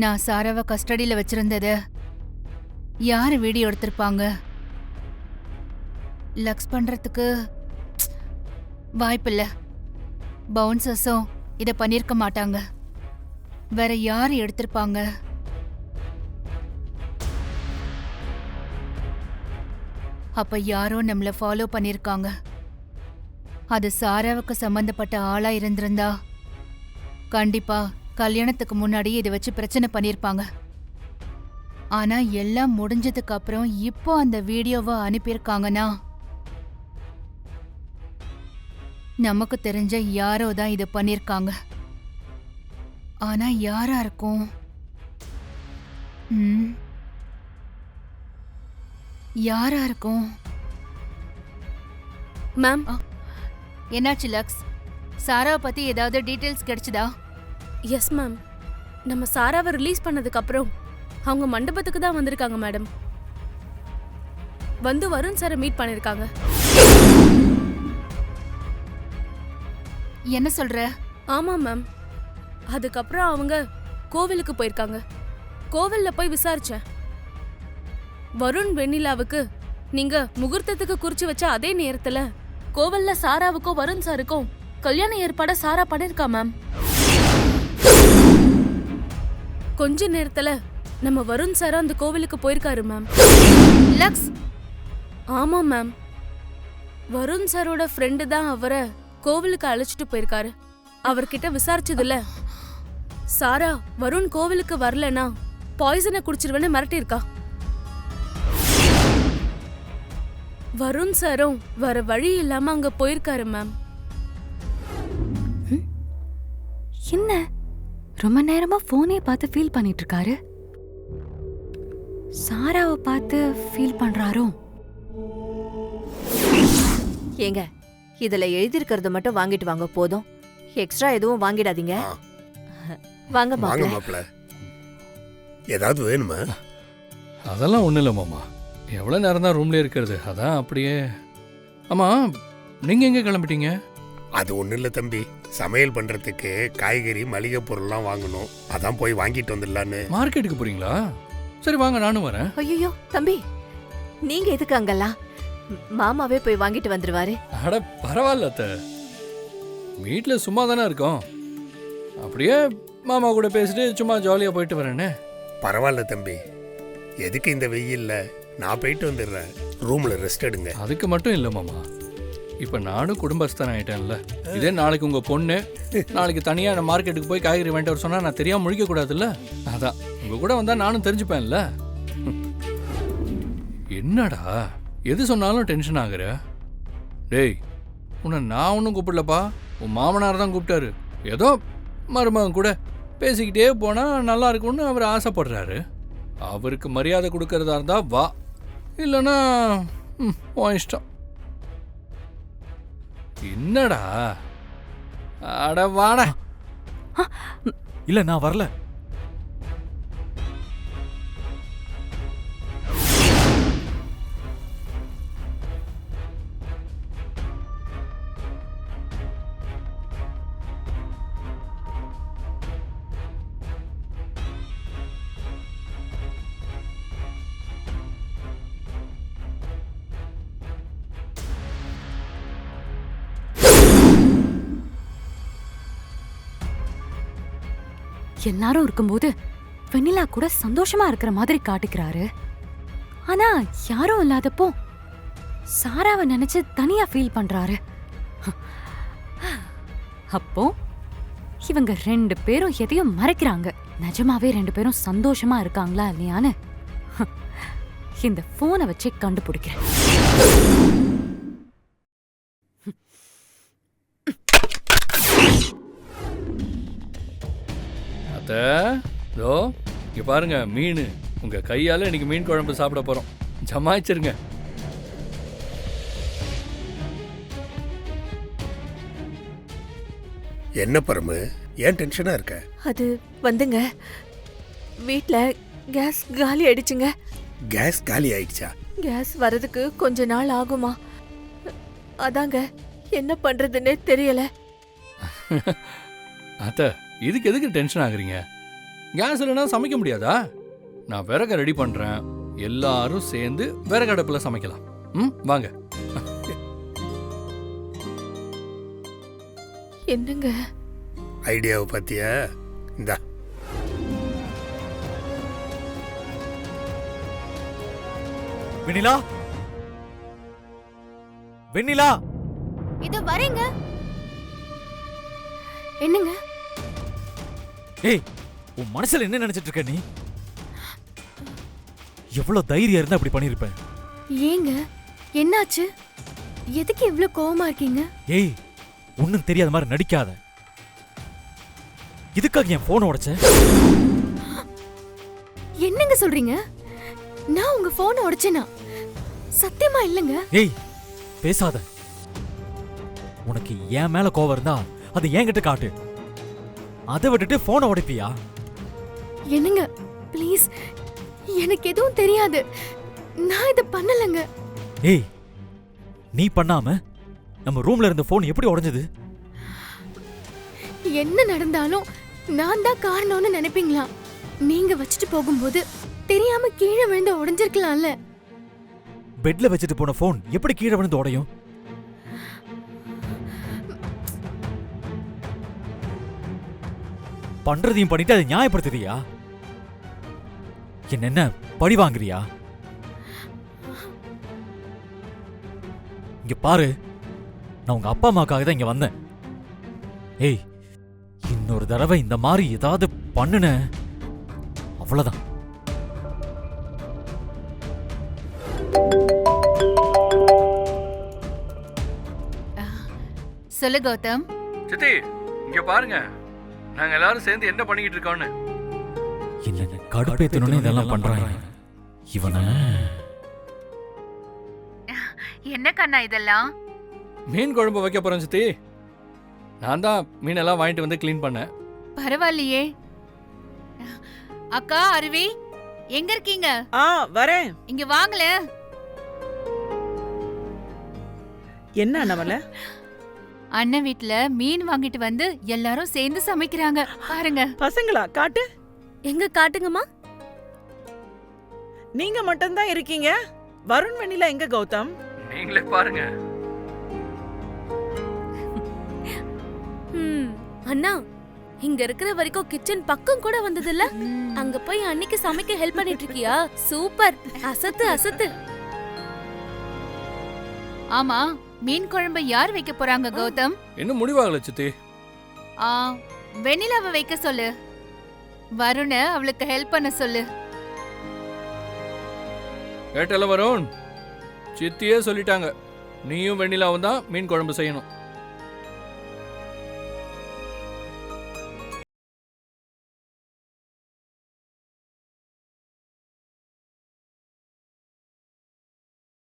நான் சாராவை கஸ்டடியில வச்சிருந்தத யாரு வீடியோ எடுத்திருப்பாங்க? லக்ஸ் பண்றதுக்கு வாய்ப்பில்ல. பவுன்சர்ஸும் இத பண்ணிருக்க மாட்டாங்க. வேற யாரு எடுத்திருப்பாங்க? அப்ப யாரோ நம்மள ஃபாலோ பண்ணிருக்காங்க. அது சாராவுக்கு சம்பந்தப்பட்ட ஆளா இருந்திருந்தா கண்டிப்பா கல்யாணத்துக்கு முன்னாடி இதை வச்சு பிரச்சனை பண்ணிருப்பாங்க. ஆனா எல்லாம் முடிஞ்சதுக்கு அப்புறம் இப்போ அந்த வீடியோவை அனுப்பியிருக்காங்கன்னா நமக்கு தெரிஞ்ச யாரோ தான் இதை பண்ணிருக்காங்க. ஆனா யாரா இருக்கும்? யாரா இருக்கும்? மேம், என்னாச்சு லக்ஸ்? சாராவை பத்தி ஏதாவது டீடைல்ஸ் கிடைச்சதா? Yes ma'am. நம்ம சாராவை ரிலீஸ் பண்ணதுக்கு அப்புறம் அவங்க மண்டபத்துக்கு தான் வந்திருக்காங்க மேடம். வந்து வருண் சாரை மீட் பண்ணிருக்காங்க. என்ன சொல்ற? ஆமா மேம். அதுக்கப்புறம் அவங்க கோவிலுக்கு போயிருக்காங்க. கோவில்ல போய் விசாரிச்சேன். வருண் வெண்ணிலாவுக்கு நீங்க முகூர்த்தத்துக்கு குறிச்சு வச்ச அதே நேரத்துல கோவில்ல சாராவுக்கும் வருண் சாருக்கும் கல்யாண ஏற்பாட சாரா பண்ணிருக்கா மேம். கொஞ்ச நேரத்துல நம்ம வருண் சார் அந்த கோவிலுக்கு போயிருக்காரு மேம். லக்ஸ்? ஆமா மேம். வருண் சாரோட ஃப்ரெண்டு தான் அவரை கோவிலுக்கு அழைச்சிட்டு போயிருக்காரு. அவர்கிட்ட விசாரிச்சதுல சாரா வருண் கோவிலுக்கு வரலனா பாய்சனை குடிச்சிருவேன்னு மிரட்டிருக்கா. வருண் சாரும் வர வழி இல்லாம அங்க போயிருக்காரு மேம். என்ன ரொம்ப நேரமா போனே பார்த்து ஃபீல் பண்ணிட்டு இருக்காரு? சாராவை பார்த்து ஃபீல் பண்றாரோ? ஏங்க, இதுல எழுதிருக்கிறது மட்டும் வாங்கிட்டு வாங்க, போதும். எக்ஸ்ட்ரா எதுவும் வாங்கிடாதீங்க. வாங்க மாப்ள. ஏதாவது வேணுமா? அதெல்லாம் ஒன்றும் இல்லை மாமா. எவ்வளோ நேரம் தான் ரூம்லேயே இருக்கிறது, அதான் அப்படியே. ஆமாம், நீங்கள் எங்கே கிளம்பிட்டீங்க? அது ஒன்றும் இல்லை தம்பி, சமையல் பண்ணுறதுக்கு காய்கறி மளிகை பொருள்லாம் வாங்கணும், அதான் போய் வாங்கிட்டு வந்துடலான்னு. மார்க்கெட்டுக்கு போகிறீங்களா? சரி வாங்க, நானும் வரேன். ஐயோ தம்பி, நீங்க எதுக்கு அங்கெல்லாம்? மாமாவே போய் வாங்கிட்டு வந்துருவாரு. அட பரவாயில்ல அத்தை, வீட்டில் சும்மா தானே இருக்கோம், அப்படியே மாமா கூட பேசிட்டு சும்மா ஜாலியாக போயிட்டு வரேனே. பரவாயில்ல தம்பி, எதுக்கு இந்த வெயில்ல? நான் போயிட்டு வந்துடுறேன், ரூம்ல ரெஸ்ட் எடுங்க. அதுக்கு மட்டும் இல்லை மாமா, இப்போ நானும் குடும்பஸ்தன் ஆகிட்டேன்ல. இதே நாளைக்கு உங்கள் பொண்ணு நாளைக்கு தனியாக நான் மார்க்கெட்டுக்கு போய் காய்கறி வாங்கிட்டு வர சொன்னால் நான் தெரியாமல் முழிக்க கூடாதுல்ல. அதான் உங்கள் கூட வந்தால் நானும் தெரிஞ்சுப்பேன்ல. என்னடா எது சொன்னாலும் டென்ஷன் ஆகுற? டேய், உன்னை நான் ஒன்றும் கூப்பிடலப்பா, உன் மாமனார் தான் கூப்பிட்டாரு. ஏதோ மருமகன் கூட பேசிக்கிட்டே போனால் நல்லா இருக்கும்னு அவர் ஆசைப்படுறாரு. அவருக்கு மரியாதை கொடுக்கறதா இருந்தா வா, இல்லைன்னா உன் இஷ்டம். என்னடா? அட வாடா. இல்ல நான் வரல. எல்லாரும் இருக்கும்போது வெண்ணிலா கூட சந்தோஷமா இருக்கிற மாதிரி காட்டிக்கிறாரு. ஆனா யாரும் இல்லாதப்போ சாராவை நினைச்சு தனியா ஃபீல் பண்றாரு. அப்போ இவங்க 2 பேரும் எதையும் மறைக்கிறாங்க. நிஜமாவே 2 பேரும் சந்தோஷமா இருக்காங்களா இல்லையான்னு இந்த போனை வச்சு கண்டுபிடிக்கிறேன். இதோ இங்க பாருங்க, மீன். உங்க கையால இன்னைக்கு மீன் குழம்பு சாப்பிட போறோம். ஜமாய்ச்சிருங்க. என்ன பரமு, ஏன் டென்ஷனா இருக்க? அது வந்துங்க, வீட்ல கேஸ் காலி ஆயிடுச்சுங்க. கேஸ் காலி ஆயிடுச்சா? கேஸ் வரதுக்கு கொஞ்ச நாள் ஆகுமா, அதாங்க என்ன பண்றதுன்னே தெரியல. அத்த, இதுக்கு எதுக்கு டென்ஷன் ஆகுறீங்க? கேஸ் இல்லைன்னா சமைக்க முடியாதா? நான் விறக ரெடி பண்றேன், எல்லாரும் சேர்ந்து விறகு அடுப்புல சமைக்கலாம். வாங்க. என்னங்க ஐடியாவை பத்தியா? இந்தா. வெண்ணிலா, வெண்ணிலா, இது வரேங்க. என்னங்க? ஏய், உன் மனசுல என்ன நினைச்சிட்டு இருக்க நீ? எவ்வளவு தைரியம் இருந்தா அப்படி பண்ணிருப்ப? ஏங்க என்னாச்சு? எதுக்கு இவ்ளோ கோவமா இருக்கீங்க? ஏய், ஒண்ணும் தெரியாத மாதிரி நடிக்காத. இதுக்காக என் போனை உடைச்ச? என்னங்க சொல்றீங்க? நான் உங்க போனை உடைச்சேனா? சத்தியமா இல்லங்க. ஏய், பேசாத. உனக்கு என் மேல கோவம் இருந்தா அது என்கிட்ட காட்டு. அதை விட்டுட்டு போனை உடைப்பியா? என்னங்க ப்ளீஸ், எனக்கு எதுவும் தெரியாது. நான் இத பண்ணலங்க. ஏய், நீ பண்ணாம நம்ம ரூம்ல இருந்த போன் எப்படி உடைஞ்சது? என்ன நடந்தாலும் நான் தான் காரணம்னு நினைப்பீங்களா? நீங்க வச்சுட்டு போகும்போது தெரியாம கீழே விழுந்து உடைஞ்சிருக்கலாம்ல. பெட்ல வச்சுட்டு போன போன் எப்படி கீழே விழுந்து உடையும்? பண்றதையும் பண்ணிட்டு அதை நியாயப்படுத்துறியா? என்ன பழி வாங்குறியா? இங்க பாரு, நான் உங்க அப்பா அம்மாக்காக தான் இங்க வந்தேன். ஏய், இன்னொரு தடவை இந்த மாதிரி ஏதாவது பண்ணுன அவ்வளவுதான். சொல்லு கௌதம். சித்தி, இங்க பாருங்க, நாங்க எல்லாரும் சேர்ந்து என்ன பண்ணிக்கிட்டு இருக்கோம்னு. என்னென்ன கடுப்பேத்தணும்னு இதெல்லாம் பண்றாங்க இவன. என்ன கண்ணா இதெல்லாம்? மீன் குழம்பு வைக்க போறேன் சித்தி. நான் தான் மீனெல்லாம் வாங்கிட்டு வந்து க்ளீன் பண்ணேன். பரவாயில்லையே. அக்கா அருவி எங்க இருக்கீங்க? வரேன். இங்க வாங்கல. என்ன அண்ணவல? அண்ணன் வீட்ல மீன் வாங்கிட்டு வந்து எல்லாரும் சேர்ந்து சமைக்கிறாங்க பாருங்க. பசங்களா? காட்டு. எங்க காட்டுங்கம்மா. நீங்க மட்டும் தான் இருக்கீங்க. வருண் வெண்ணிலா எங்க கௌதம்? நீங்களே பாருங்க. அண்ணா, இங்க இருக்கிற வரைக்கும் கிச்சன் பக்கம் கூட வந்ததில்ல. அங்க போய் அன்னைக்கு சமைக்க ஹெல்ப் பண்ணிட்டு இருக்கியா? சூப்பர், அசத்து அசத்து. ஆமா, மீன் குழம்பு யார் வைக்க போறாங்க கௌதம்? இன்னும் முடிவாகல சித்தி. வெண்ணிலாவை வைக்க சொல்லு. வருண அவளுக்கு ஹெல்ப் பண்ண சொல்லு. கேட்டல வருண், சித்தியே சொல்லிட்டாங்க, நீயும் வெண்ணிலாவும் தான் மீன் குழம்பு செய்யணும்.